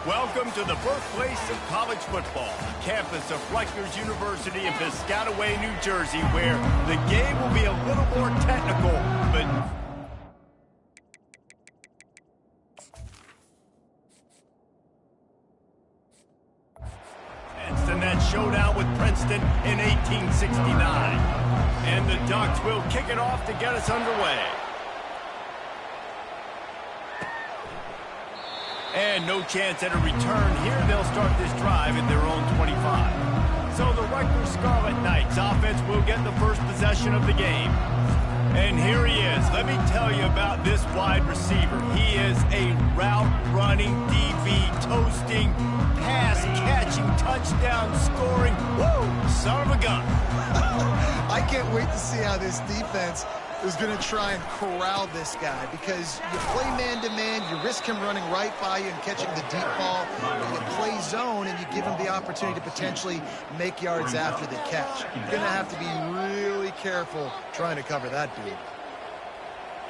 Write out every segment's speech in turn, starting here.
Welcome to the birthplace of college football, campus of Rutgers University in Piscataway, New Jersey, where the game will be a little more technical, but... It's the net showdown with Princeton in 1869. And the Ducks will kick it off to get us underway. And no chance at a return here. They'll start this drive at their own 25. So the Rutgers Scarlet Knights offense will get the first possession of the game. And here he is. Let me tell you about this wide receiver. He is a route-running, DB, toasting, pass-catching, touchdown-scoring, woo, son of a gun. I can't wait to see how this defense is going to try and corral this guy, because you play man-to-man, you risk him running right by you and catching the deep ball, and you play zone and you give him the opportunity to potentially make yards after the catch. You're going to have to be really careful trying to cover that dude.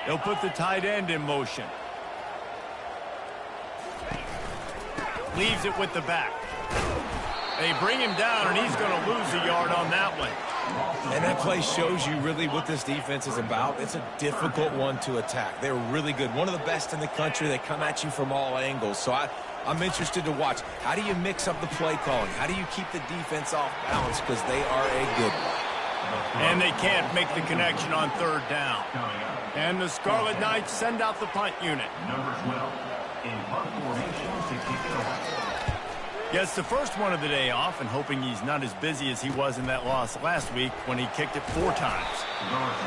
They'll put the tight end in motion. Leaves it with the back. They bring him down, and he's going to lose a yard on that one. And that play shows you really what this defense is about. It's a difficult one to attack. They're really good. One of the best in the country. They come at you from all angles. So I'm interested to watch. How do you mix up the play calling? How do you keep the defense off balance? Because they are a good one. And they can't make the connection on third down. And the Scarlet Knights send out the punt unit. Number 12 in punt formation to kick it off. Gets the first one of the day off, and hoping he's not as busy as he was in that loss last week when he kicked it 4 times.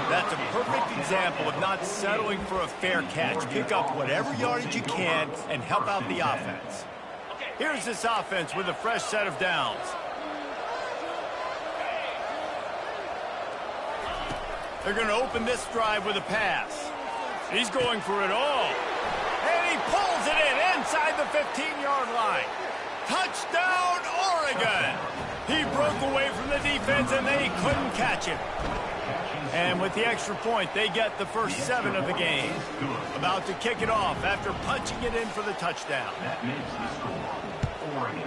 That's a perfect example of not settling for a fair catch. Pick up whatever yardage you can and help out the offense. Here's this offense with a fresh set of downs. They're going to open this drive with a pass. He's going for it all. And he pulls it in inside the 15-yard line. Touchdown, Oregon! He broke away from the defense, and they couldn't catch him. And with the extra point, they get the first 7 of the game. About to kick it off after punching it in for the touchdown. That makes the score. Oregon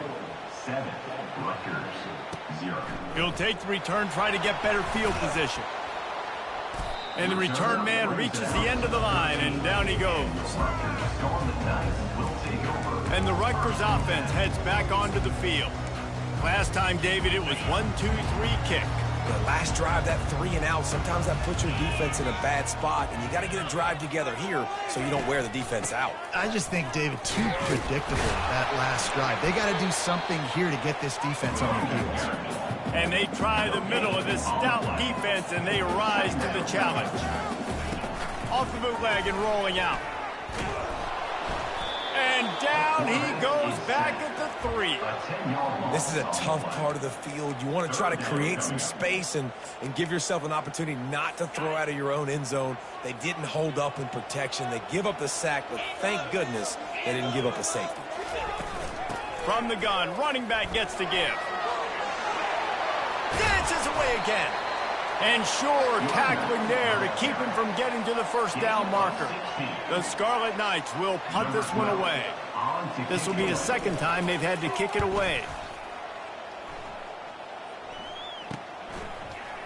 7, Rutgers 0. He'll take the return, try to get better field position. And the return man reaches the end of the line, and down he goes. And the Rutgers offense heads back onto the field. Last time, David, it was 1-2-3 kick. The last drive, that 3 and out, sometimes that puts your defense in a bad spot, and you got to get a drive together here so you don't wear the defense out. I just think, David, too predictable, that last drive. They got to do something here to get this defense on their heels. And they try the middle of this stout defense, and they rise to the challenge. Off the bootleg and rolling out. And down he goes back at the 3. This is a tough part of the field. You want to try to create some space and give yourself an opportunity not to throw out of your own end zone. They didn't hold up in protection. They give up the sack, but thank goodness they didn't give up a safety. From the gun, running back gets the give. Dances away again. And sure, tackling there to keep him from getting to the first down marker. The Scarlet Knights will punt this one away. This will be the second time they've had to kick it away.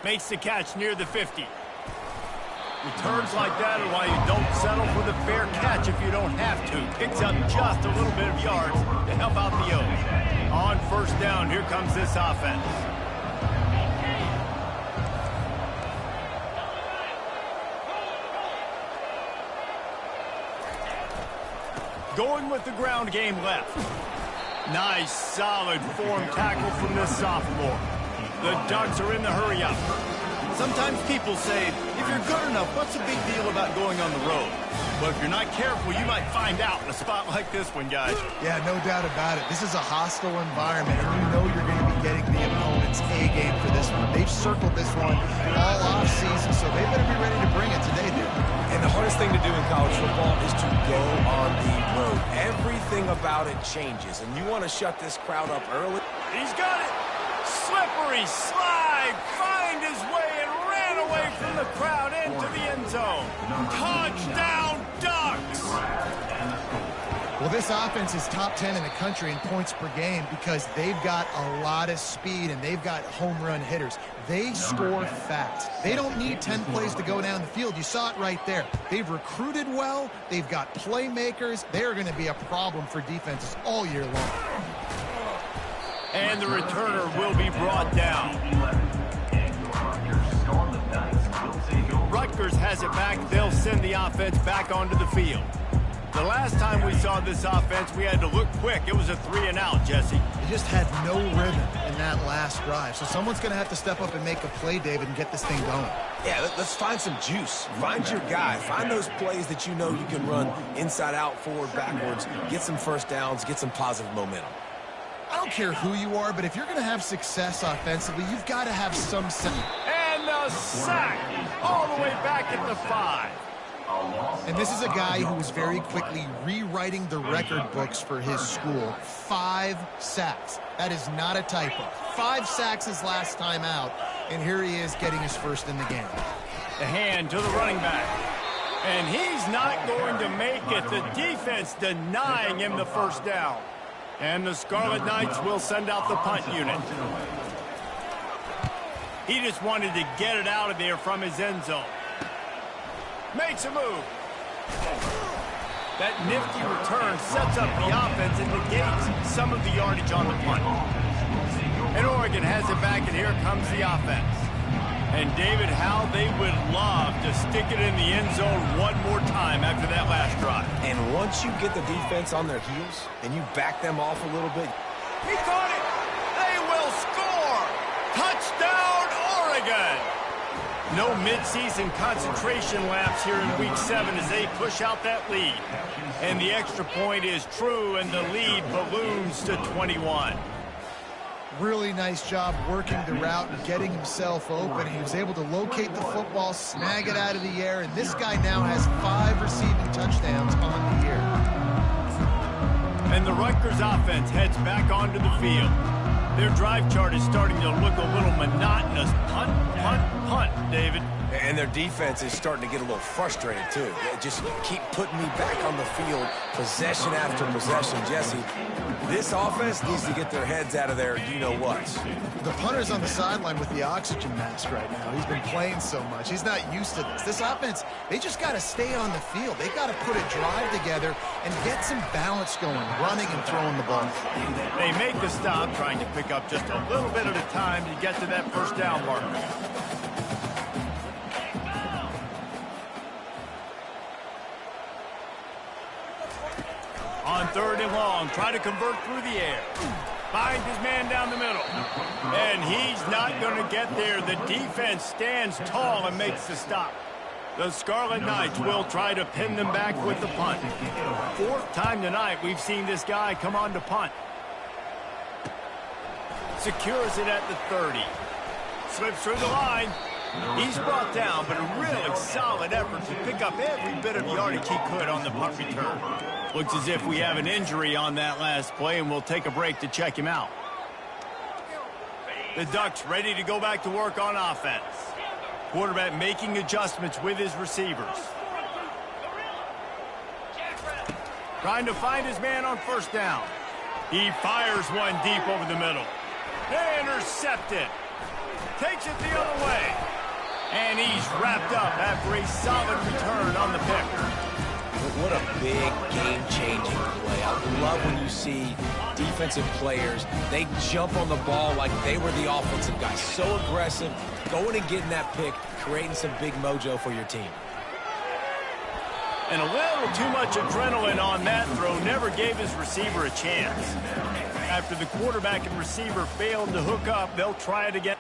Makes the catch near the 50. Returns like that are why you don't settle for the fair catch if you don't have to. Picks up just a little bit of yards to help out the O's. On first down, here comes this offense. Going with the ground game left. Nice, solid form tackle from this sophomore. The Ducks are in the hurry-up. Sometimes people say, if you're good enough, what's the big deal about going on the road? But if you're not careful, you might find out in a spot like this one, guys. Yeah, no doubt about it. This is a hostile environment, and you know you're going to be getting the opponent's A game for this one. They've circled this one all off-season, so they better be ready to bring it today, dude. And the hardest thing to do in college football is to go on the road. Everything about it changes, and you want to shut this crowd up early. He's got it. Slippery slide, find his way and ran away from the crowd into the end zone. Touchdown, Ducks! Well, this offense is top 10 in the country in points per game because they've got a lot of speed and they've got home run hitters. They score fast. They don't need 10 plays to go down the field. You saw it right there. They've recruited well. They've got playmakers. They're going to be a problem for defenses all year long. And the returner will be brought down. Rutgers has it back. They'll send the offense back onto the field. The last time we saw this offense, we had to look quick. It was a 3-and-out, Jesse. They just had no rhythm in that last drive. So someone's going to have to step up and make a play, David, and get this thing going. Yeah, let's find some juice. Find your guy. Find those plays that you know you can run inside out, forward, backwards. Get some first downs. Get some positive momentum. I don't care who you are, but if you're going to have success offensively, you've got to have some... And the sack all the way back at the 5. And this is a guy who is very quickly rewriting the record books for his school. 5 sacks. That is not a typo. 5 sacks his last time out, and here he is getting his first in the game. The hand to the running back. And he's not going to make it. The defense denying him the first down. And the Scarlet Knights will send out the punt unit. He just wanted to get it out of there from his end zone. Makes a move. That nifty return sets up the offense and negates some of the yardage on the punt. And Oregon has it back, and here comes the offense. And David, how they would love to stick it in the end zone one more time after that last drive. And once you get the defense on their heels and you back them off a little bit. He caught it. They will score. Touchdown, Oregon. No midseason concentration laps here in Week 7 as they push out that lead. And the extra point is true, and the lead balloons to 21. Really nice job working the route and getting himself open. He was able to locate the football, snag it out of the air, and this guy now has 5 receiving touchdowns on the year. And the Rutgers offense heads back onto the field. Their drive chart is starting to look a little monotonous. Punt, punt, punt, David. And their defense is starting to get a little frustrated, too. They just keep putting me back on the field, possession after possession. Jesse, this offense needs to get their heads out of there, you-know-what. The punter's on the sideline with the oxygen mask right now. He's been playing so much. He's not used to this. This offense, they just got to stay on the field. They got to put a drive together and get some balance going, running and throwing the ball. They make the stop, trying to pick up just a little bit at a time to get to that first down marker. On 3rd and long, try to convert through the air. Finds his man down the middle. And he's not going to get there. The defense stands tall and makes the stop. The Scarlet Knights will try to pin them back with the punt. 4th time tonight we've seen this guy come on to punt. Secures it at the 30. Slips through the line. He's brought down, but a really solid effort to pick up every bit of yardage he could on the punt return. Looks as if we have an injury on that last play, and we'll take a break to check him out. The Ducks ready to go back to work on offense. Quarterback making adjustments with his receivers. Trying to find his man on first down. He fires one deep over the middle. Intercepted. Takes it the other way. And he's wrapped up after a solid return on the pick. What a big game-changing play. I love when you see defensive players, they jump on the ball like they were the offensive guy. So aggressive, going and getting that pick, creating some big mojo for your team. And a little too much adrenaline on that throw never gave his receiver a chance. After the quarterback and receiver failed to hook up, they'll try it again.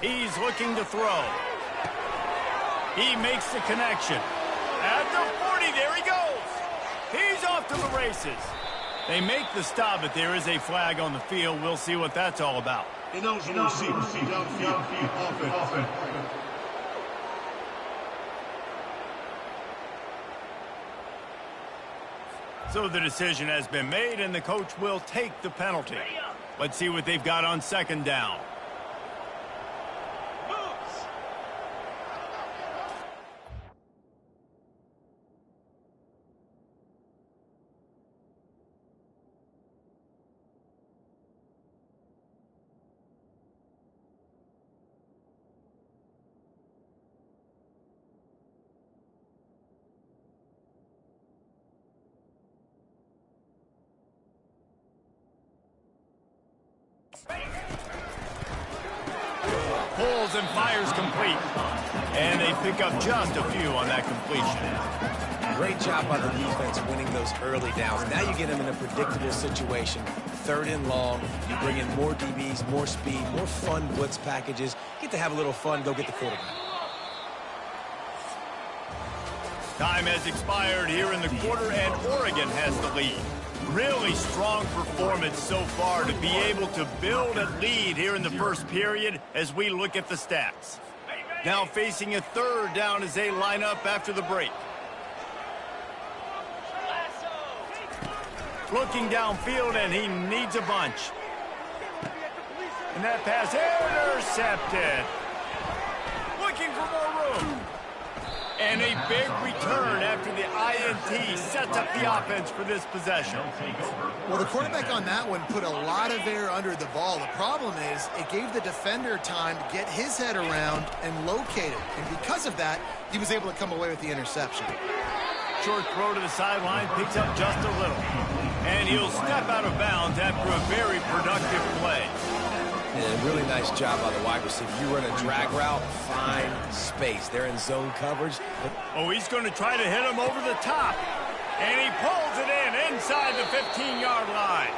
He's looking to throw. He makes the connection. At the 40, there he goes. He's off to the races. They make the stop, but there is a flag on the field. We'll see what that's all about. So the decision has been made, and the coach will take the penalty. Let's see what they've got on second down. Pulls and fires complete. And they pick up just a few on that completion. Great job by the defense winning those early downs. Now you get them in a predictable situation. 3rd and long. You bring in more DBs, more speed, more fun blitz packages. Get to have a little fun, go get the quarterback. Time has expired here in the quarter, and Oregon has the lead. Really strong performance so far to be able to build a lead here in the first period as we look at the stats. Now facing a 3rd down as they line up after the break. Looking downfield, and he needs a bunch. And that pass intercepted. Looking for more room. And a big return after the INT sets up the offense for this possession. Well, the quarterback on that one put a lot of air under the ball. The problem is it gave the defender time to get his head around and locate it. And because of that, he was able to come away with the interception. Short throw to the sideline, picks up just a little. And he'll step out of bounds after a very productive play. And a really nice job by the wide receiver. You run a drag route, find space. They're in zone coverage. Oh, he's going to try to hit him over the top. And he pulls it in inside the 15-yard line.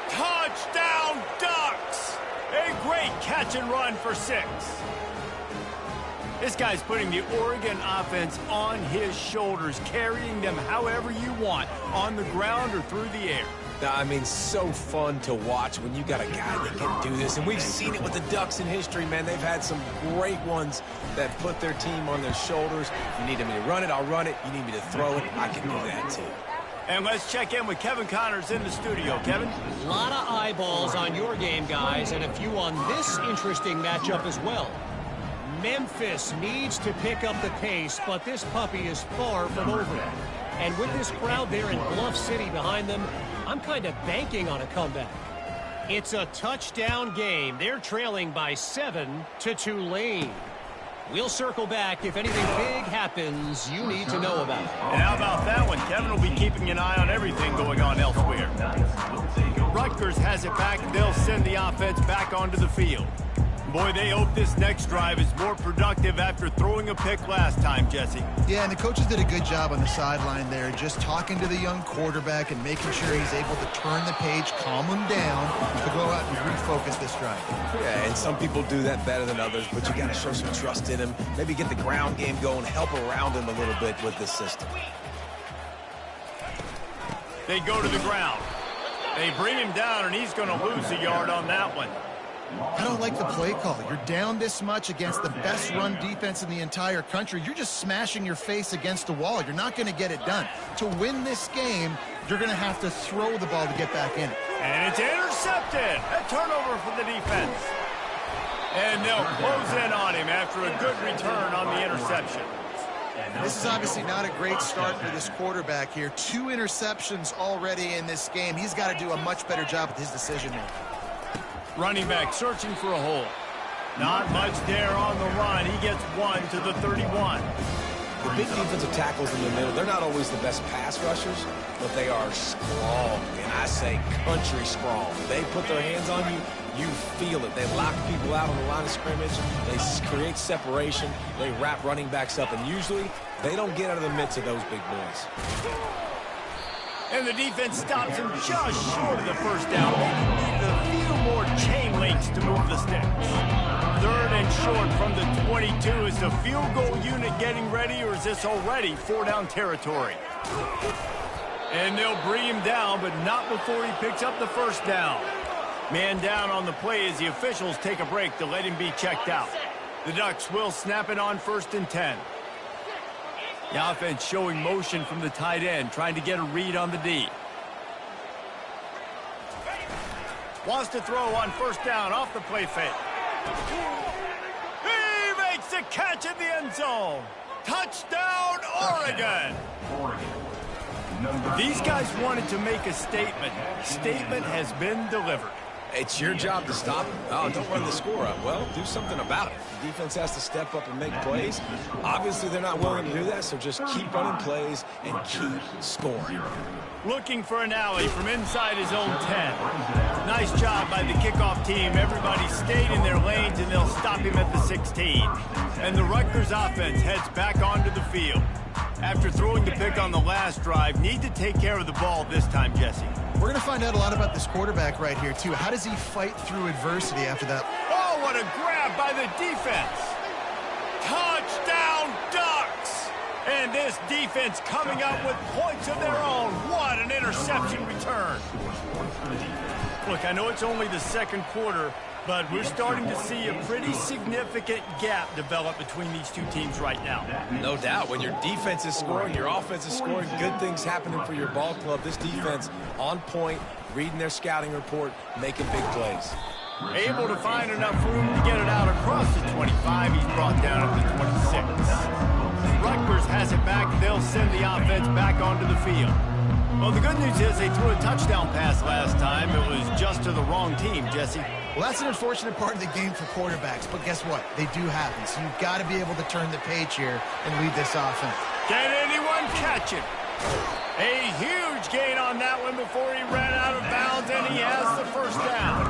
Touchdown, Ducks! A great catch and run for 6. This guy's putting the Oregon offense on his shoulders, carrying them however you want, on the ground or through the air. I mean, so fun to watch when you got a guy that can do this. And we've seen it with the Ducks in history, man. They've had some great ones that put their team on their shoulders. You need me to run it, I'll run it. You need me to throw it, I can do that too. And let's check in with Kevin Connors in the studio. Kevin? A lot of eyeballs on your game, guys, and a few on this interesting matchup as well. Memphis needs to pick up the pace, but this puppy is far from over it. And with this crowd there in Bluff City behind them, I'm kind of banking on a comeback. It's a touchdown game. They're trailing by 7 to Tulane. We'll circle back if anything big happens you need to know about. And how about that one? Kevin will be keeping an eye on everything going on elsewhere. Rutgers has it back. They'll send the offense back onto the field. Boy, they hope this next drive is more productive after throwing a pick last time, Jesse. Yeah, and the coaches did a good job on the sideline there, just talking to the young quarterback and making sure he's able to turn the page, calm him down, to go out and refocus this drive. Yeah, and some people do that better than others, but you got to show some trust in him. Maybe get the ground game going, help around him a little bit with this system. They go to the ground. They bring him down, and he's going to lose a yard on that one. I don't like the play call. You're down this much against the best run defense in the entire country. You're just smashing your face against the wall. You're not going to get it done. To win this game, you're going to have to throw the ball to get back in it. And it's intercepted. A turnover for the defense. And they'll close in on him after a good return on the interception. This is obviously not a great start for this quarterback here. 2 interceptions already in this game. He's got to do a much better job with his decision making. Running back searching for a hole. Not much there on the run. He gets 1 to the 31. The big defensive tackles in the middle, they're not always the best pass rushers, but they are strong, and I say country strong. They put their hands on you, you feel it. They lock people out on the line of scrimmage. They create separation. They wrap running backs up, and usually they don't get out of the midst of those big boys. And the defense stops him just short of the first down. They needed a few more chain links to move the sticks. 3rd and short from the 22. Is the field goal unit getting ready, or is this already 4-down territory? And they'll bring him down, but not before he picks up the first down. Man down on the play as the officials take a break to let him be checked out. The Ducks will snap it on 1st and 10. The offense showing motion from the tight end, trying to get a read on the D. Wants to throw on 1st down off the play fake. He makes the catch in the end zone. Touchdown, Oregon! These guys wanted to make a statement. Statement has been delivered. It's your job to stop him. Oh, don't run the score up. Well, do something about it. The defense has to step up and make plays. Obviously, they're not willing to do that, so just keep running plays and keep scoring. Looking for an alley from inside his own 10. Nice job by the kickoff team. Everybody stayed in their lanes, and they'll stop him at the 16. And the Rutgers offense heads back onto the field. After throwing the pick on the last drive, need to take care of the ball this time, Jesse. We're going to find out a lot about this quarterback right here, too. How does he fight through adversity after that? Oh, what a grab by the defense. Touchdown, Ducks! And this defense coming up with points of their own. What an interception return. Look, I know it's only the second quarter, but we're starting to see a pretty significant gap develop between these two teams right now. No doubt. When your defense is scoring, your offense is scoring, good things happening for your ball club. This defense on point, reading their scouting report, making big plays. Able to find enough room to get it out across the 25. He's brought down at the 26. Rutgers has it back. They'll send the offense back onto the field. Well, the good news is they threw a touchdown pass last time. It was just to the wrong team, Jesse. Well, that's an unfortunate part of the game for quarterbacks, but guess what? They do happen, so you've got to be able to turn the page here and lead this offense. Can anyone catch it? A huge gain on that one before he ran out of bounds, and he has the first down.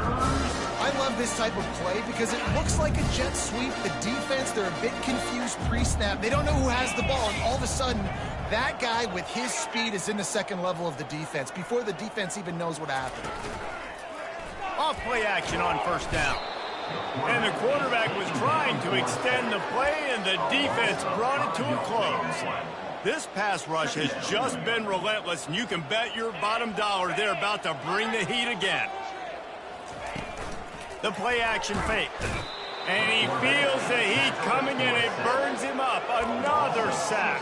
I love this type of play because it looks like a jet sweep. The defense, they're a bit confused pre-snap. They don't know who has the ball, and all of a sudden, that guy with his speed is in the second level of the defense before the defense even knows what happened. Off play action on first down. And the quarterback was trying to extend the play, and the defense brought it to a close. This pass rush has just been relentless, and you can bet your bottom dollar they're about to bring the heat again. The play action fake. And he feels the heat coming in. It burns him up. Another sack.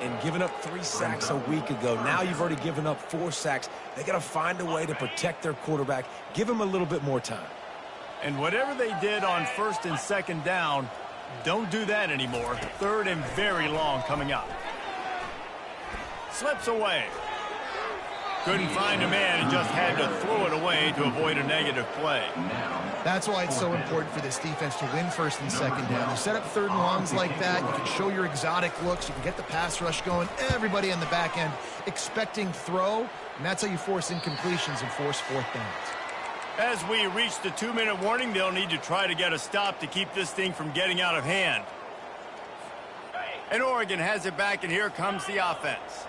And giving up 3 sacks a week ago. Now you've already given up 4 sacks. They got to find a way to protect their quarterback. Give him a little bit more time. And whatever they did on 1st and 2nd down, don't do that anymore. 3rd and very long coming up. Slips away. Couldn't find a man and just had to throw it away to avoid a negative play. That's why it's so important for this defense to win 1st and 2nd down. You set up 3rd and longs like that, you can show your exotic looks, you can get the pass rush going, everybody on the back end expecting throw, and that's how you force incompletions and force 4th downs. As we reach the 2-minute warning, they'll need to try to get a stop to keep this thing from getting out of hand. And Oregon has it back, and here comes the offense.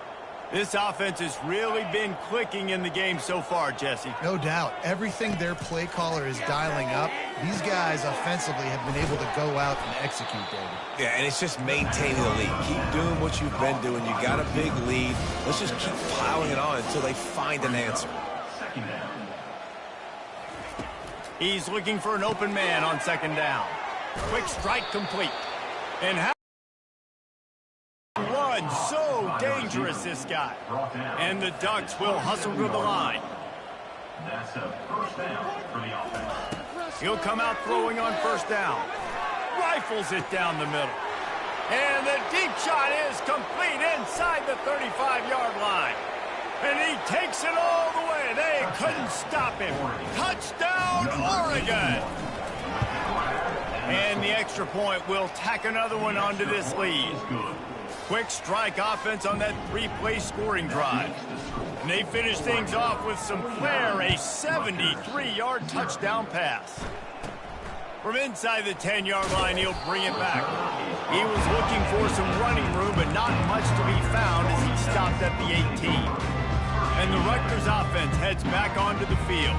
This offense has really been clicking in the game so far, Jesse. No doubt. Everything their play caller is dialing up, these guys offensively have been able to go out and execute, David. Yeah, and it's just maintaining the lead. Keep doing what you've been doing. You got a big lead. Let's just keep piling it on until they find an answer. He's looking for an open man on 2nd down. Quick strike complete. And how so dangerous, this guy. And the Ducks will hustle to the line. That's a first down for the offense. He'll come out throwing on 1st down. Rifles it down the middle. And the deep shot is complete inside the 35-yard line. And he takes it all the way. They couldn't stop him. Touchdown, Oregon. And the extra point will tack another one onto this lead. Quick strike offense on that 3-play scoring drive. And they finish things off with some flair, a 73-yard touchdown pass. From inside the 10-yard line, he'll bring it back. He was looking for some running room, but not much to be found as he stopped at the 18. And the Rutgers offense heads back onto the field.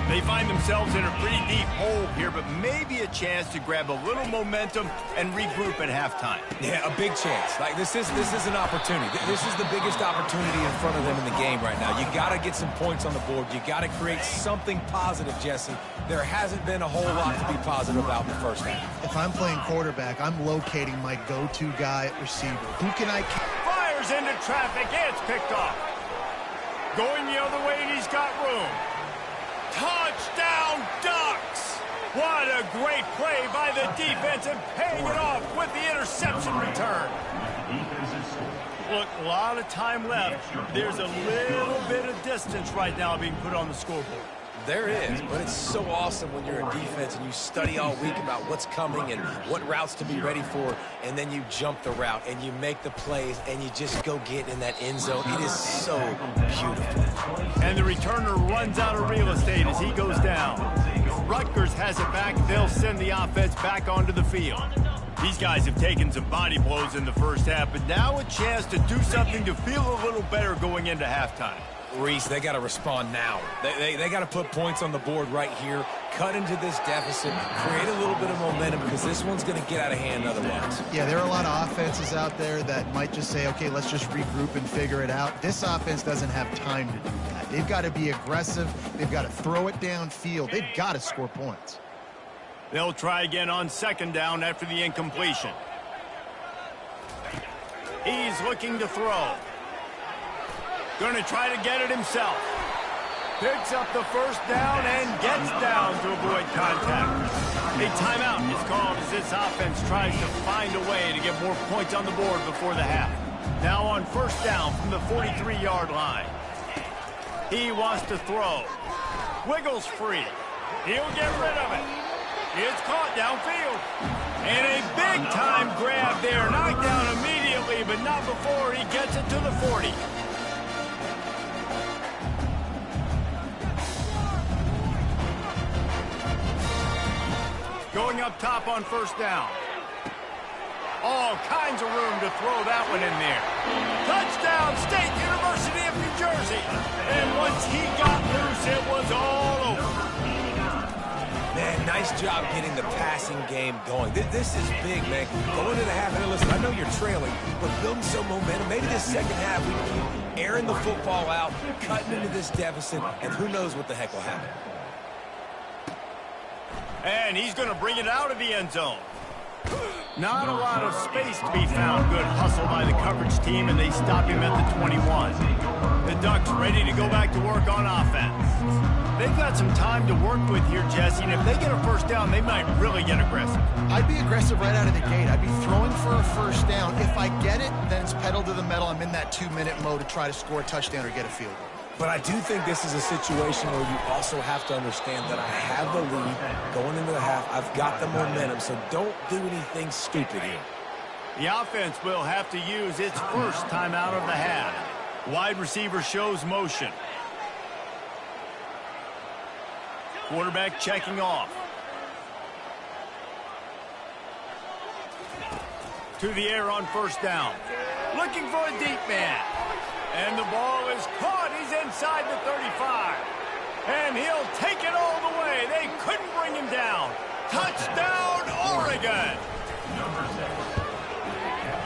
They find themselves in a pretty deep hole here, but maybe a chance to grab a little momentum and regroup at halftime. Yeah, a big chance. Like this is an opportunity. This is the biggest opportunity in front of them in the game right now. You got to get some points on the board. You got to create something positive, Jesse. There hasn't been a whole lot to be positive about in the first half. If I'm playing quarterback, I'm locating my go-to guy at receiver. Who can I... Fires into traffic. It's picked off. Going the other way, and he's got room. Touchdown, Ducks! What a great play by the defense and paying it off with the interception return. Look, a lot of time left. There's a little bit of distance right now being put on the scoreboard. There is, but it's so awesome when you're a defense and you study all week about what's coming and what routes to be ready for, and then you jump the route and you make the plays and you just go get in that end zone. It is so beautiful. And the returner runs out of real estate as he goes down. Rutgers has it back. They'll send the offense back onto the field. These guys have taken some body blows in the first half, but now a chance to do something to feel a little better going into halftime. Reese, they got to respond now. They got to put points on the board right here, cut into this deficit, create a little bit of momentum because this one's going to get out of hand otherwise. Yeah, there are a lot of offenses out there that might just say, okay, let's just regroup and figure it out. This offense doesn't have time to do that. They've got to be aggressive. They've got to throw it downfield. They've got to score points. They'll try again on second down after the incompletion. He's looking to throw. Going to try to get it himself. Picks up the first down and gets down to avoid contact. A timeout is called as this offense tries to find a way to get more points on the board before the half. Now on first down from the 43-yard line. He wants to throw. Wiggles free. He'll get rid of it. It's caught downfield. And a big-time grab there. Knocked down immediately, but not before he gets it to the 40. Going up top on first down. All kinds of room to throw that one in there. Touchdown, State University of New Jersey. And once he got loose, it was all over. Man, nice job getting the passing game going. This is big, man. Going to the half, and listen, I know you're trailing, but building some momentum. Maybe this second half we can keep airing the football out, cutting into this deficit, and who knows what the heck will happen. And he's going to bring it out of the end zone. Not a lot of space to be found. Good hustle by the coverage team, and they stop him at the 21. The Ducks ready to go back to work on offense. They've got some time to work with here, Jesse, and if they get a first down, they might really get aggressive. I'd be aggressive right out of the gate. I'd be throwing for a first down. If I get it, then it's pedal to the metal. I'm in that 2-minute mode to try to score a touchdown or get a field goal. But I do think this is a situation where you also have to understand that I have the lead going into the half. I've got the momentum, so don't do anything stupid here. The offense will have to use its first timeout of the half. Wide receiver shows motion. Quarterback checking off. To the air on first down. Looking for a deep man. And the ball is caught. He's inside the 35. And he'll take it all the way. They couldn't bring him down. Touchdown, Oregon.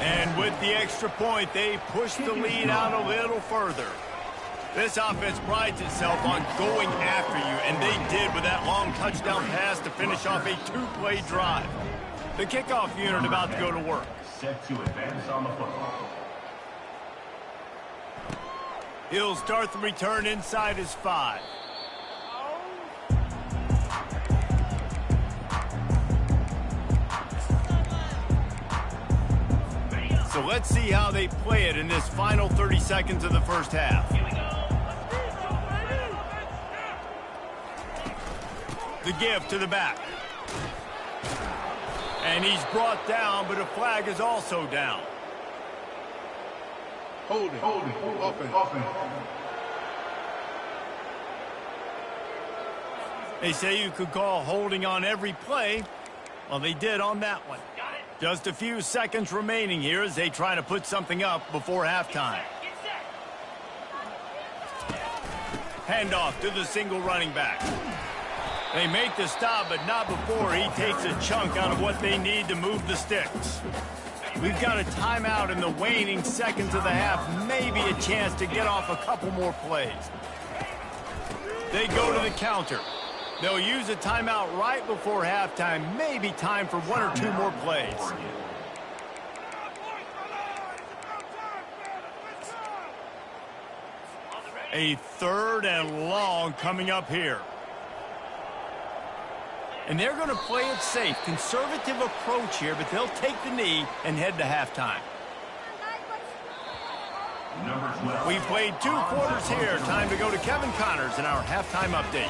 And with the extra point, they push the lead out a little further. This offense prides itself on going after you, and they did with that long touchdown pass to finish off a two-play drive. The kickoff unit about to go to work. Set to advance on the football. He'll start the return inside his 5. So let's see how they play it in this final 30 seconds of the first half. The give to the back. And he's brought down, but a flag is also down. Holding. Offense. They say you could call holding on every play. Well, they did on that one. Just a few seconds remaining here as they try to put something up before halftime. Handoff to the single running back. They make the stop, but not before he takes a chunk out of what they need to move the sticks. We've got a timeout in the waning seconds of the half, maybe a chance to get off a couple more plays. They go to the counter. They'll use a timeout right before halftime, maybe time for one or two more plays. A 3rd and long coming up here. And they're going to play it safe. Conservative approach here, but they'll take the knee and head to halftime. We've played 2 quarters here. Time to go to Kevin Connors in our halftime update.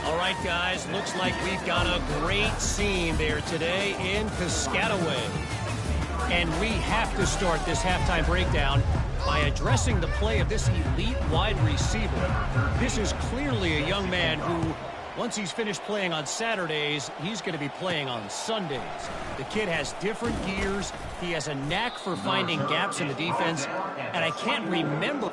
All right, guys, looks like we've got a great scene there today in Piscataway. And we have to start this halftime breakdown by addressing the play of this elite wide receiver. This is clearly a young man who, once he's finished playing on Saturdays, he's going to be playing on Sundays. The kid has different gears. He has a knack for finding gaps in the defense. And I can't remember.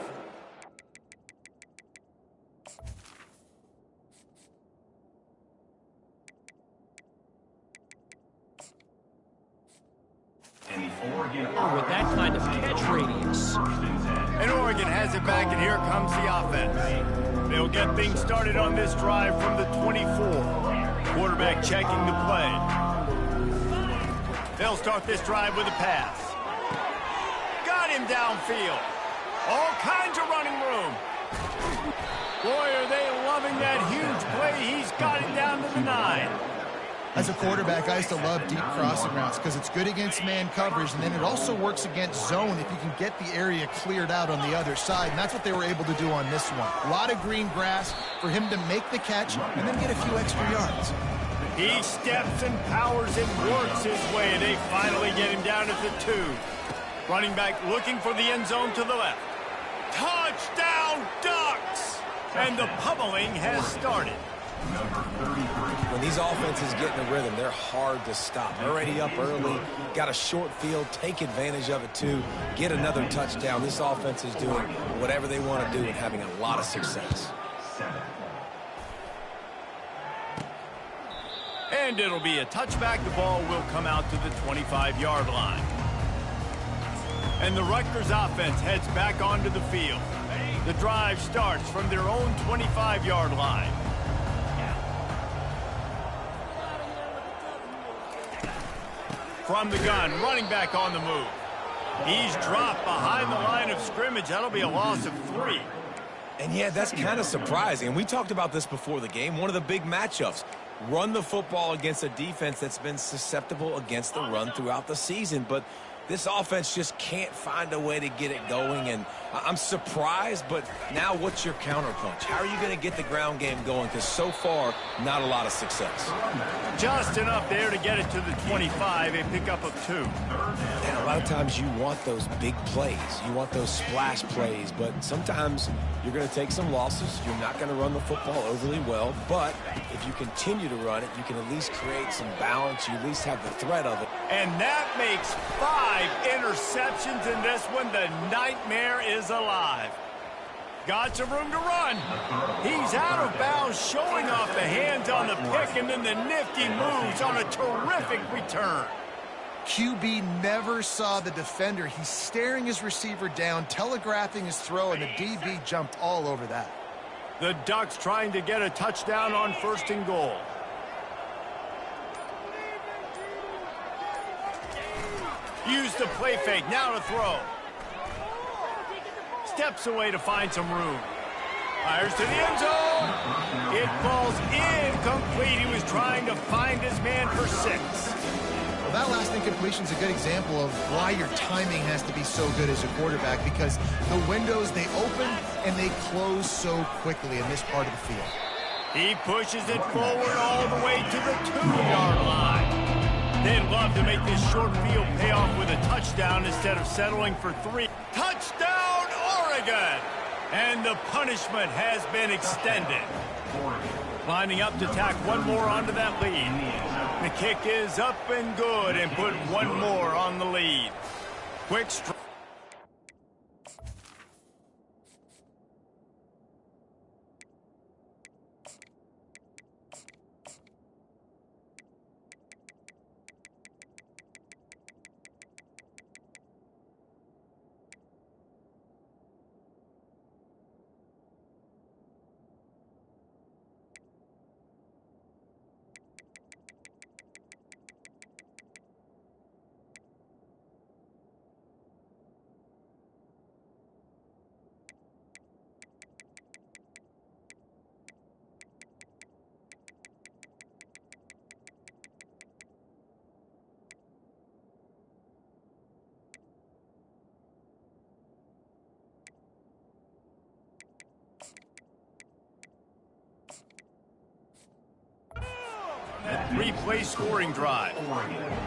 With that kind of catch radius. And Oregon has it back, and here comes the offense. They'll get things started on this drive from the 24. Quarterback checking the play. They'll start this drive with a pass. Got him downfield. All kinds of running room. Boy, are they loving that huge play. He's got it down to the 9. As a quarterback, I used to love deep crossing routes because it's good against man coverage, and then it also works against zone if you can get the area cleared out on the other side, and that's what they were able to do on this one. A lot of green grass for him to make the catch and then get a few extra yards. He steps and powers and works his way. They finally get him down at the 2. Running back looking for the end zone to the left. Touchdown, Ducks! And the pummeling has started. When these offenses get in a rhythm, they're hard to stop. Already up early, got a short field, take advantage of it too, get another touchdown. This offense is doing whatever they want to do and having a lot of success. And it'll be a touchback. The ball will come out to the 25-yard line. And the Rutgers offense heads back onto the field. The drive starts from their own 25-yard line. From the gun, running back on the move. He's dropped behind the line of scrimmage. That'll be a loss of 3. And yeah, that's kind of surprising. And we talked about this before the game. One of the big matchups. Run the football against a defense that's been susceptible against the run throughout the season. But this offense just can't find a way to get it going. And I'm surprised, but now what's your counterpunch? How are you going to get the ground game going? Because so far, not a lot of success. Just enough there to get it to the 25, a pickup of 2. And a lot of times you want those big plays. You want those splash plays, but sometimes you're going to take some losses. You're not going to run the football overly well, but if you continue to run it, you can at least create some balance. You at least have the threat of it. And that makes 5 interceptions in this one. The nightmare is alive. Got some room to run. He's out of bounds, showing off the hands on the pick, and then the nifty moves on a terrific return. QB never saw the defender. He's staring his receiver down, telegraphing his throw, and the DB jumped all over that. The Ducks trying to get a touchdown on 1st and goal. Use the play fake, now to throw. Steps away to find some room. Fires to the end zone. It falls incomplete. He was trying to find his man for 6. Well, that last incompletion is a good example of why your timing has to be so good as a quarterback, because the windows, they open and they close so quickly in this part of the field. He pushes it forward all the way to the 2-yard line. They'd love to make this short field pay off with a touchdown instead of settling for 3. Touchdown, Oregon! And the punishment has been extended. Lining up to tack one more onto that lead. The kick is up and good, and put one more on the lead. Quick strike. a three-play scoring drive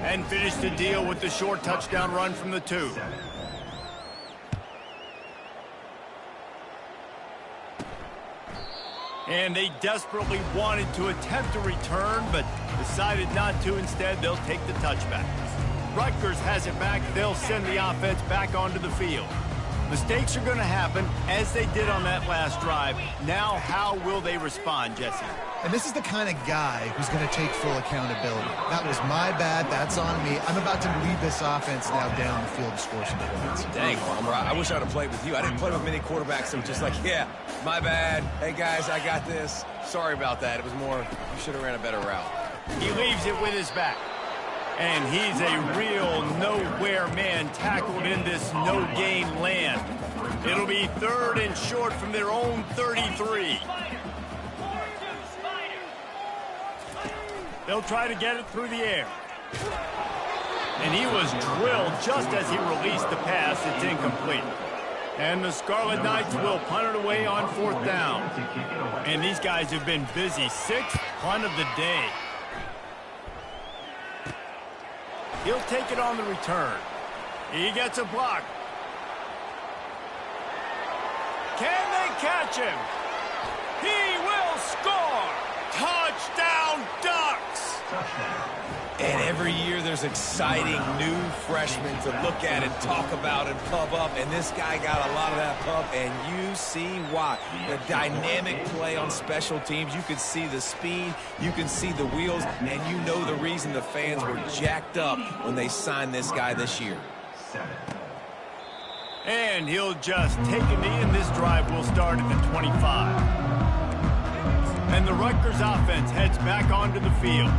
and finished the deal with the short touchdown run from the 2. And they desperately wanted to attempt a return, but decided not to. Instead, they'll take the touchback. Rutgers has it back. They'll send the offense back onto the field. Mistakes are going to happen, as they did on that last drive. Now, how will they respond, Jesse? And this is the kind of guy who's going to take full accountability. That was my bad. That's on me. I'm about to lead this offense now down the field to score some points. Dang, Palmer, I wish I would have played with you. I didn't play with many quarterbacks that were just like, yeah, my bad. Hey, guys, I got this. Sorry about that. It was more, you should have ran a better route. He leaves it with his back. And he's a real nowhere man tackled in this no-gain land. It'll be 3rd and short from their own 33. They'll try to get it through the air. And he was drilled just as he released the pass. It's incomplete. And the Scarlet Knights will punt it away on 4th down. And these guys have been busy. 6th punt of the day. He'll take it on the return. He gets a block. Can they catch him? He will score! Touchdown, Ducks! And every year there's exciting new freshmen to look at and talk about and pub up, and this guy got a lot of that pub, and you see why. The dynamic play on special teams, you can see the speed, you can see the wheels, and you know the reason the fans were jacked up when they signed this guy this year. And he'll just take a knee, and this drive will start at the 25. And the Rutgers offense heads back onto the field.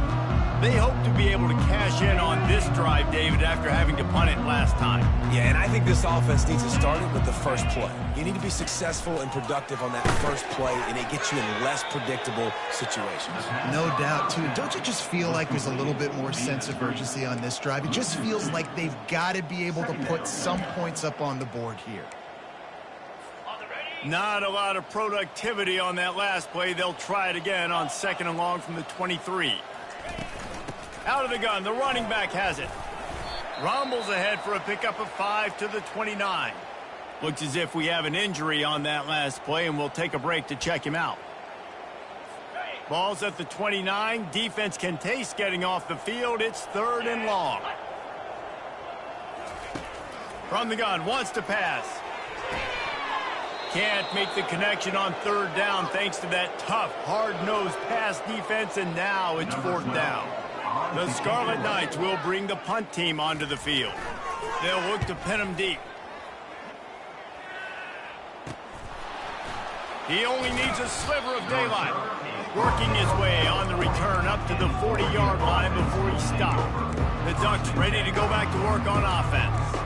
They hope to be able to cash in on this drive, David, after having to punt it last time. Yeah, and I think this offense needs to start it with the first play. You need to be successful and productive on that first play, and it gets you in less predictable situations. No doubt, too. Don't you just feel like there's a little bit more sense of urgency on this drive? It just feels like they've got to be able to put some points up on the board here. Not a lot of productivity on that last play. They'll try it again on 2nd and long from the 23. Out of the gun, the running back has it. Rumbles ahead for a pickup of 5 to the 29. Looks as if we have an injury on that last play, and we'll take a break to check him out. Ball's at the 29. Defense can taste getting off the field. It's 3rd and long. From the gun, wants to pass. Can't make the connection on 3rd down thanks to that tough, hard-nosed pass defense, and now it's 4th down. The Scarlet Knights will bring the punt team onto the field. They'll look to pin him deep. He only needs a sliver of daylight. Working his way on the return up to the 40-yard line before he stopped. The Ducks ready to go back to work on offense.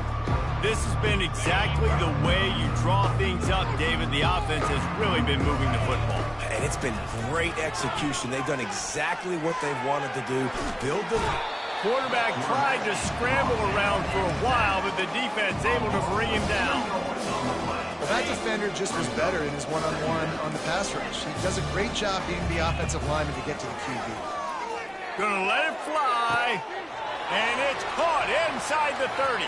This has been exactly the way you draw things up, David. The offense has really been moving the football. And it's been great execution. They've done exactly what they've wanted to do. Build the... Quarterback tried to scramble around for a while, but the defense able to bring him down. Well, that defender just was better in his one-on-one on the pass rush. He does a great job being the offensive lineman to get to the QB. Gonna let it fly, and it's caught inside the 30.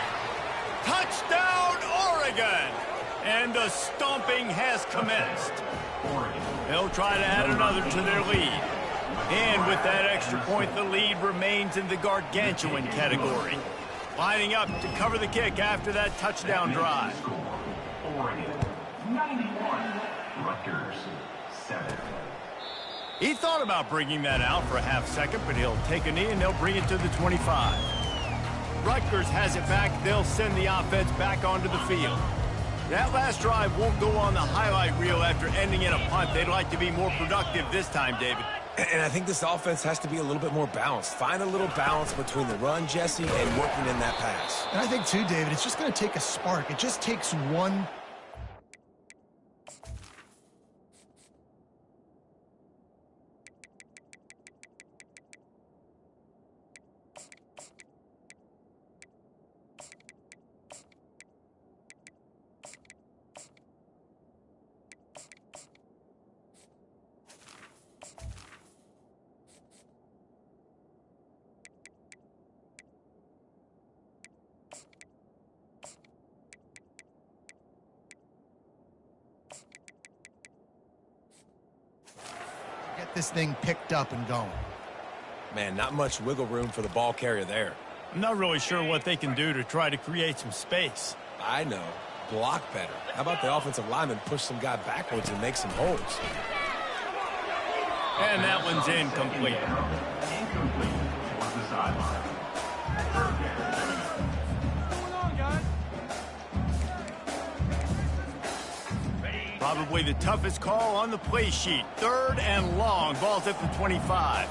Touchdown, Oregon! And the stomping has commenced. They'll try to add another to their lead. And with that extra point, the lead remains in the gargantuan category. Lining up to cover the kick after that touchdown drive. Oregon, 91. Rutgers, 7. He thought about bringing that out for a half second, but he'll take a knee and they'll bring it to the 25. Rutgers has it back. They'll send the offense back onto the field. That last drive won't go on the highlight reel after ending in a punt. They'd like to be more productive this time, David. And I think this offense has to be a little bit more balanced. Find a little balance between the run, Jesse, and working in that pass. And I think, too, David, it's just going to take a spark. It just takes one... this thing picked up and going. Man, not much wiggle room for the ball carrier there. I'm not really sure what they can do to try to create some space. I know. Block better. How about the offensive lineman push some guy backwards and make some holes? And that one's incomplete. Incomplete towards the sideline. Third down. Probably the toughest call on the play sheet. 3rd and long. Ball's at the 25.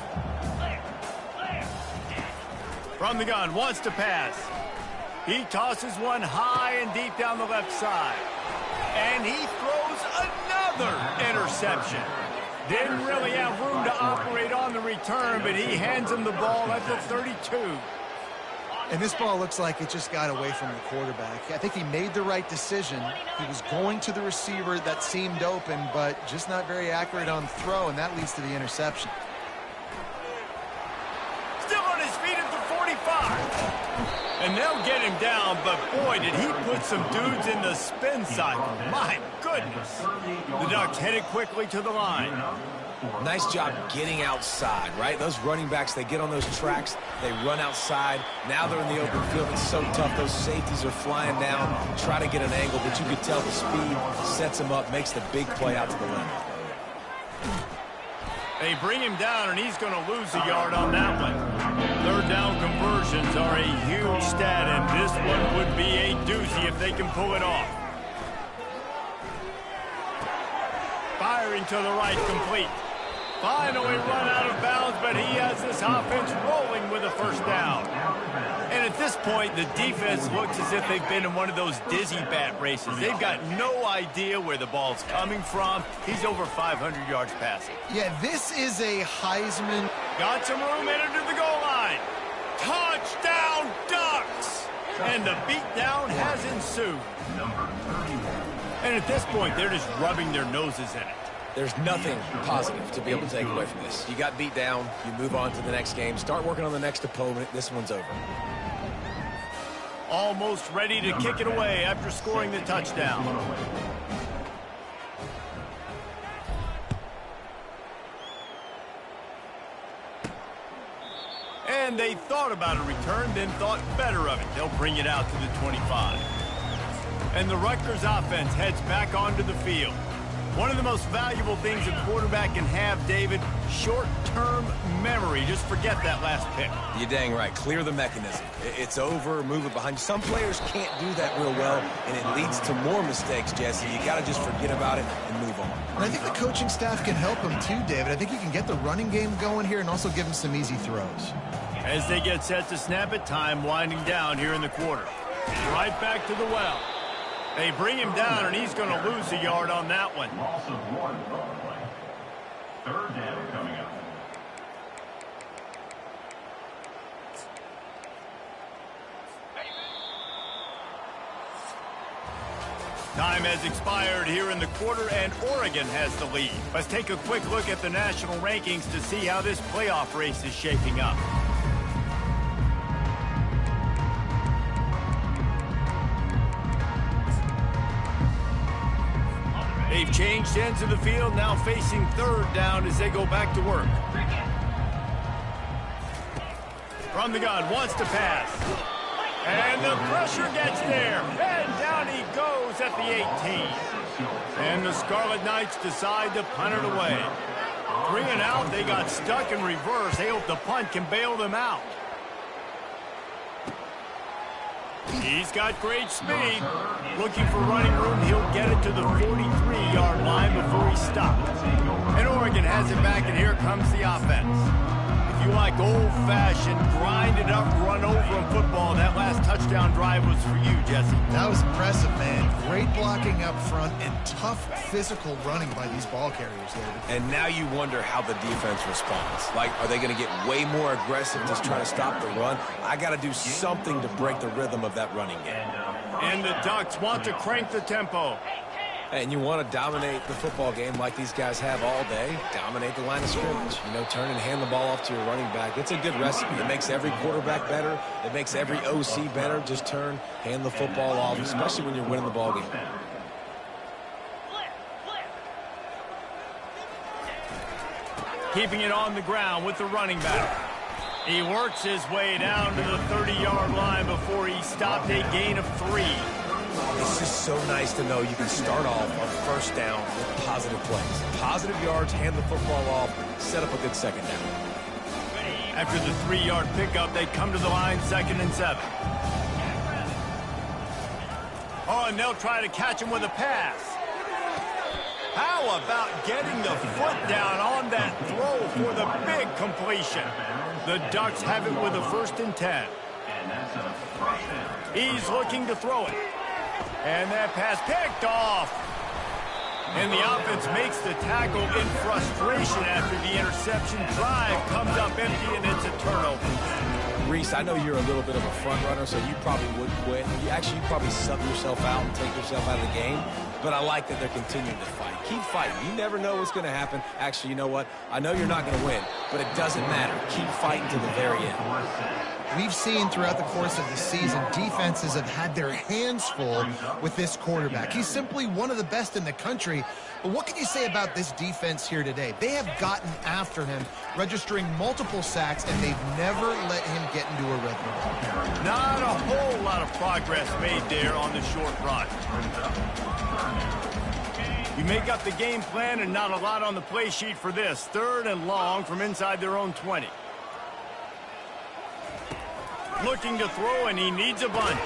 From the gun, wants to pass. He tosses one high and deep down the left side. And he throws another interception. Didn't really have room to operate on the return, but he hands him the ball at the 32. And this ball looks like it just got away from the quarterback. I think he made the right decision. He was going to the receiver that seemed open, but just not very accurate on the throw, and that leads to the interception. Still on his feet at the 45. And they'll get him down, but boy, did he put some dudes in the spin cycle. My goodness. The Ducks headed quickly to the line. Nice job getting outside, right? Those running backs, they get on those tracks, they run outside. Now they're in the open field. It's so tough. Those safeties are flying down, try to get an angle, but you could tell the speed sets him up, makes the big play out to the limit. They bring him down, and he's going to lose a yard on that one. 3rd down conversions are a huge stat, and this one would be a doozy if they can pull it off. Firing to the right, complete. Finally run out of bounds, but he has this offense rolling with a 1st down. And at this point, the defense looks as if they've been in one of those dizzy bat races. They've got no idea where the ball's coming from. He's over 500 yards passing. Yeah, this is a Heisman. Got some room, entered to the goal line. Touchdown, Ducks! And the beatdown has ensued. And at this point, they're just rubbing their noses in it. There's nothing positive to be able to take away from this. You got beat down, you move on to the next game, start working on the next opponent. This one's over. Almost ready to kick it away after scoring the touchdown. And they thought about a return, then thought better of it. They'll bring it out to the 25. And the Rutgers offense heads back onto the field. One of the most valuable things a quarterback can have, David, short-term memory. Just forget that last pick. You're dang right. Clear the mechanism. It's over, move it behind you. Some players can't do that real well, and it leads to more mistakes, Jesse. You got to just forget about it and move on. And I think the coaching staff can help him too, David. I think he can get the running game going here and also give him some easy throws. As they get set to snap it, time winding down here in the quarter. Right back to the well. They bring him down, and he's going to lose a yard on that one. Loss of 1 play. 3rd down coming up. Time has expired here in the quarter, and Oregon has the lead. Let's take a quick look at the national rankings to see how this playoff race is shaping up. They've changed ends of the field, now facing 3rd down as they go back to work. From the gun, wants to pass. And the pressure gets there. And down he goes at the 18. And the Scarlet Knights decide to punt it away. 3 and out, they got stuck in reverse. They hope the punt can bail them out. He's got great speed. Looking for running room, he'll get it to the 43-yard line before he stops. And Oregon has it back, and here comes the offense. If you like old-fashioned, grind-it-up, run-over football, that last touchdown drive was for you, Jesse. That was impressive, man. Great blocking up front and tough physical running by these ball carriers, David. And now you wonder how the defense responds. Like, are they going to get way more aggressive just trying to stop the run? I got to do something to break the rhythm of that running game. And the Ducks want to crank the tempo. And you want to dominate the football game like these guys have all day. Dominate the line of scrimmage. You know, turn and hand the ball off to your running back. It's a good recipe. It makes every quarterback better. It makes every OC better. Just turn, hand the football off, especially when you're winning the ball game. keeping it on the ground with the running back. He works his way down to the 30-yard line before he stopped a gain of 3. It's just so nice to know you can start off on first down with positive plays. Positive yards, hand the football off, set up a good second down. After the 3-yard pickup, they come to the line 2nd and 7. Oh, and they'll try to catch him with a pass. How about getting the foot down on that throw for the big completion? The Ducks have it with a 1st and 10. He's looking to throw it. And that pass picked off. And the offense makes the tackle in frustration after the interception. Drive comes up empty, and it's a turnover. Reese, I know you're a little bit of a front runner, so you probably would quit. You probably sub yourself out and take yourself out of the game. But I like that they're continuing to fight. Keep fighting. You never know what's going to happen. Actually, you know what? I know you're not going to win, but it doesn't matter. Keep fighting to the very end. We've seen throughout the course of the season, defenses have had their hands full with this quarterback. He's simply one of the best in the country. But what can you say about this defense here today? They have gotten after him, registering multiple sacks, and they've never let him get into a rhythm. Not a whole lot of progress made there on the short run. You make up the game plan and not a lot on the play sheet for this. 3rd and long from inside their own 20. Looking to throw, and he needs a bunch.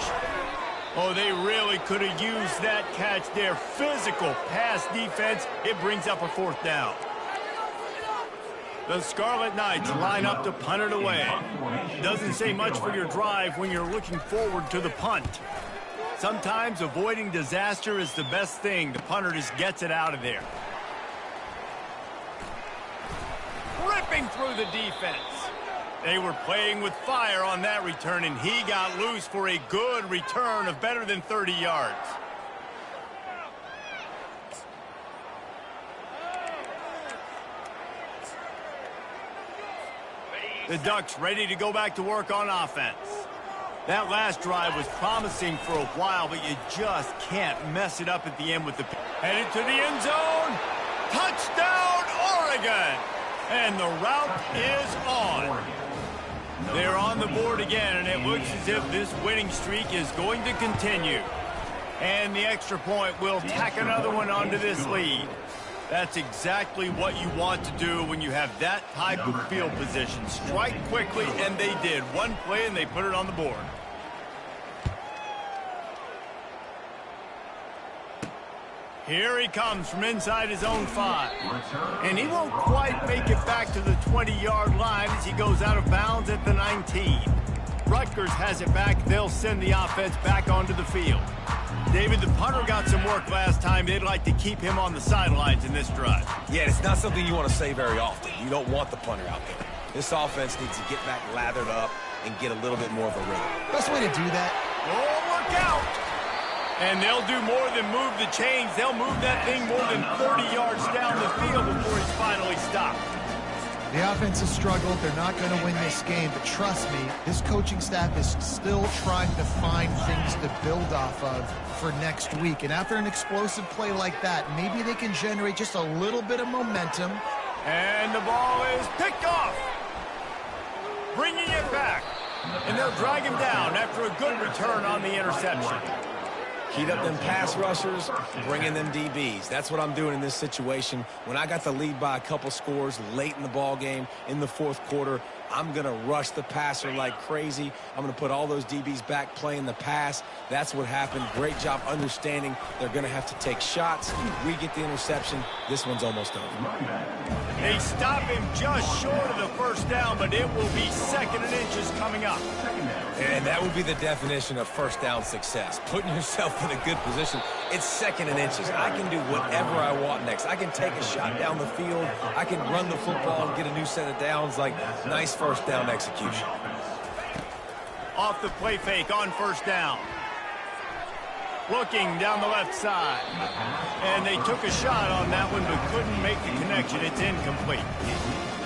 Oh, they really could have used that catch there. Physical pass defense. It brings up a 4th down. The Scarlet Knights line up to punt it away. Doesn't say much for your drive when you're looking forward to the punt. Sometimes avoiding disaster is the best thing. The punter just gets it out of there. Ripping through the defense. They were playing with fire on that return, and he got loose for a good return of better than 30 yards. The Ducks ready to go back to work on offense. That last drive was promising for a while, but you just can't mess it up at the end with the... Headed to the end zone. Touchdown, Oregon! And the route is on. They're on the board again, and it looks as if this winning streak is going to continue. And the extra point will tack another one onto this lead. That's exactly what you want to do when you have that type of field position. Strike quickly, and they did. One play, and they put it on the board. Here he comes from inside his own 5. And he won't quite make it back to the 20-yard line as he goes out of bounds at the 19. Rutgers has it back. They'll send the offense back onto the field. David, the punter got some work last time. They'd like to keep him on the sidelines in this drive. Yeah, it's not something you want to say very often. You don't want the punter out there. This offense needs to get back lathered up and get a little bit more of a rhythm. Best way to do that. Oh, look out! And they'll do more than move the chains. They'll move that thing more than 30 yards down the field before he's finally stopped. The offense has struggled. They're not going to win this game, but trust me, this coaching staff is still trying to find things to build off of for next week. And after an explosive play like that, maybe they can generate just a little bit of momentum. And the ball is picked off. Bringing it back. And they'll drag him down after a good return on the interception. Heat up them pass rushers, bring in them DBs. That's what I'm doing in this situation. When I got the lead by a couple scores late in the ball game, in the 4th quarter, I'm going to rush the passer like crazy. I'm going to put all those DBs back playing the pass. That's what happened. Great job understanding they're going to have to take shots. We get the interception. This one's almost over. They stop him just short of the 1st down, but it will be 2nd and inches coming up. And that would be the definition of 1st down success. Putting yourself in a good position. It's 2nd and inches. I can do whatever I want next. I can take a shot down the field. I can run the football and get a new set of downs. Like, nice 1st down execution. Off the play fake on 1st down. Looking down the left side. And they took a shot on that one, but couldn't make the connection. It's incomplete.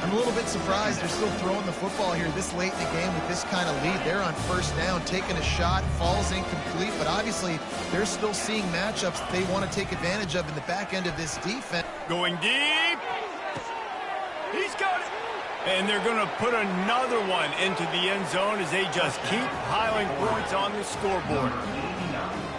I'm a little bit surprised they're still throwing the football here this late in the game with this kind of lead. They're on 1st down, taking a shot, falls incomplete, but obviously they're still seeing matchups that they want to take advantage of in the back end of this defense. Going deep. He's got And they're going to put another one into the end zone as they just keep piling points on the scoreboard.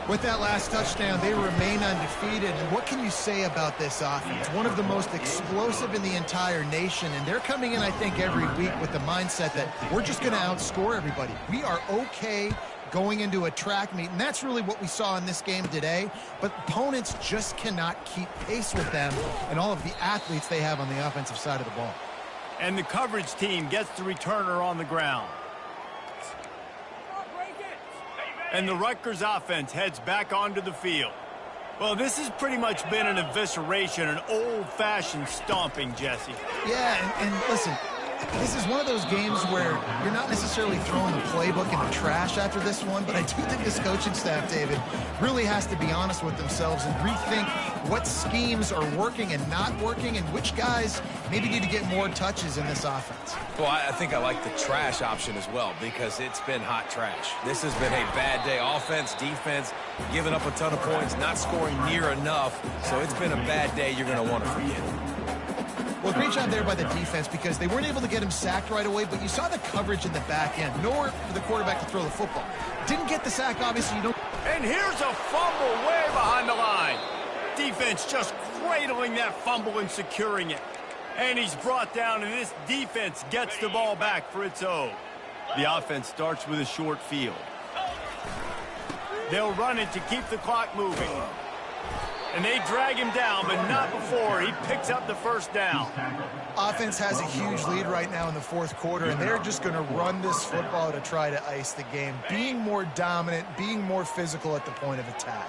With that last touchdown, they remain undefeated. And what can you say about this offense? One of the most explosive in the entire nation. And they're coming in, I think, every week with the mindset that we're just going to outscore everybody. We are okay going into a track meet, and that's really what we saw in this game today. But opponents just cannot keep pace with them and all of the athletes they have on the offensive side of the ball. And the coverage team gets the returner on the ground. And the Rutgers offense heads back onto the field. Well, this has pretty much been an evisceration, an old-fashioned stomping, Jesse. Yeah, and listen, this is one of those games where you're not necessarily throwing the playbook in the trash after this one, but I do think this coaching staff, David, really has to be honest with themselves and rethink what schemes are working and not working and which guys maybe need to get more touches in this offense. Well, I think I like the trash option as well because it's been hot trash. This has been a bad day. Offense, defense, giving up a ton of points, not scoring near enough. So it's been a bad day you're going to want to forget. Well, great job there by the defense because they weren't able to get him sacked right away, but you saw the coverage in the back end. Nowhere for the quarterback to throw the football. Didn't get the sack, obviously. You don't. And here's a fumble way behind the line. Defense just cradling that fumble and securing it. And he's brought down, and this defense gets the ball back for its own. The offense starts with a short field. They'll run it to keep the clock moving. And they drag him down, but not before he picks up the first down. Offense has a huge lead right now in the fourth quarter, and they're just going to run this football to try to ice the game. Being more dominant, being more physical at the point of attack.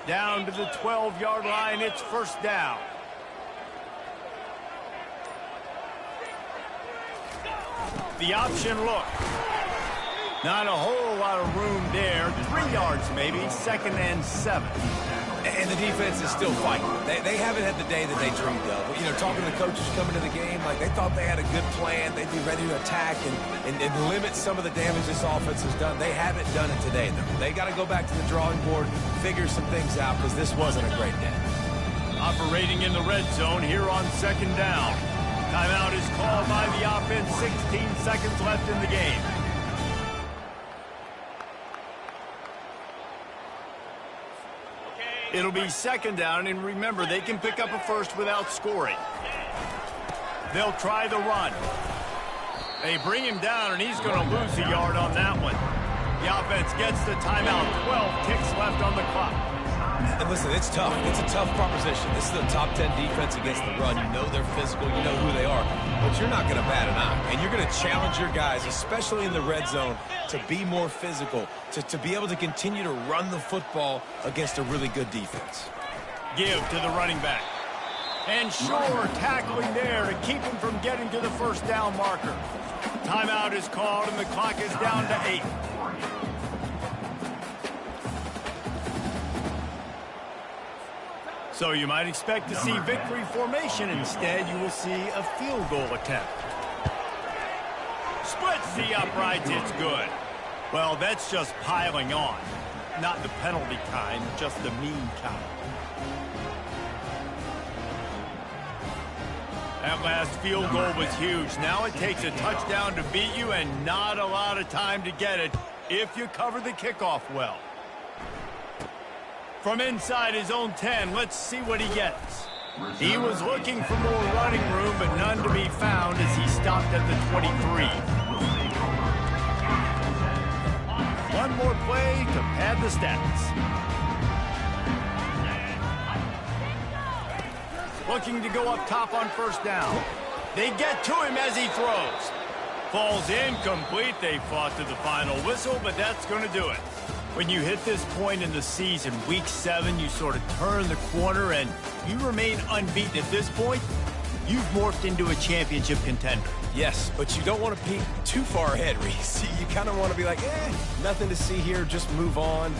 Down to the 12-yard line, it's first down. The option look. Not a whole lot of room there. 3 yards maybe, 2nd and 7. And the defense is still fighting. They haven't had the day that they dreamed of. You know, talking to the coaches coming to the game, like they thought they had a good plan. They'd be ready to attack and limit some of the damage this offense has done. They haven't done it today, though. They got to go back to the drawing board, figure some things out, because this wasn't a great day. Operating in the red zone here on 2nd down. Timeout is called by the offense. 16 seconds left in the game. It'll be 2nd down, and remember, they can pick up a first without scoring. They'll try the run. They bring him down, and he's going to lose a yard on that one. The offense gets the timeout. 12 ticks left on the clock. And listen, it's tough. It's a tough proposition. This is a top 10 defense against the run. You know they're physical. You know who they are. But you're not going to bat an eye. And you're going to challenge your guys, especially in the red zone, to be more physical, to be able to continue to run the football against a really good defense. Give to the running back. And sure, tackling there to keep him from getting to the first down marker. Timeout is called, and the clock is down to 8. So you might expect to see victory formation. Instead, you will see a field goal attempt. Splits the uprights. It's good. Well, that's just piling on. Not the penalty kind, just the mean kind. That last field goal was huge. Now it takes a touchdown to beat you and not a lot of time to get it if you cover the kickoff well. From inside his own 10, let's see what he gets. He was looking for more running room, but none to be found as he stopped at the 23. One more play to pad the stats. Looking to go up top on first down. They get to him as he throws. Falls incomplete. They fought to the final whistle, but that's going to do it. When you hit this point in the season, week 7, you sort of turn the corner and you remain unbeaten. At this point, you've morphed into a championship contender. Yes, but you don't want to peek too far ahead, Reese. You kind of want to be like, nothing to see here, just move on.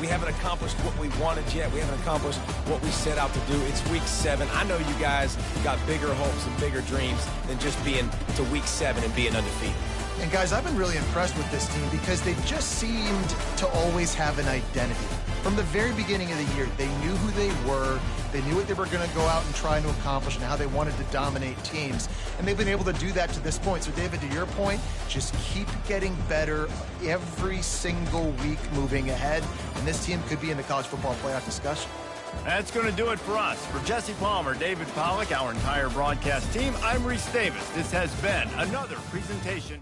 We haven't accomplished what we wanted yet. We haven't accomplished what we set out to do. It's week 7. I know you guys got bigger hopes and bigger dreams than just being to week 7 and being undefeated. And guys, I've been really impressed with this team because they've just seemed to always have an identity. From the very beginning of the year, they knew who they were. They knew what they were going to go out and try to accomplish and how they wanted to dominate teams. And they've been able to do that to this point. So, David, to your point, just keep getting better every single week moving ahead. And this team could be in the college football playoff discussion. That's going to do it for us. For Jesse Palmer, David Pollack, our entire broadcast team, I'm Reese Davis. This has been another presentation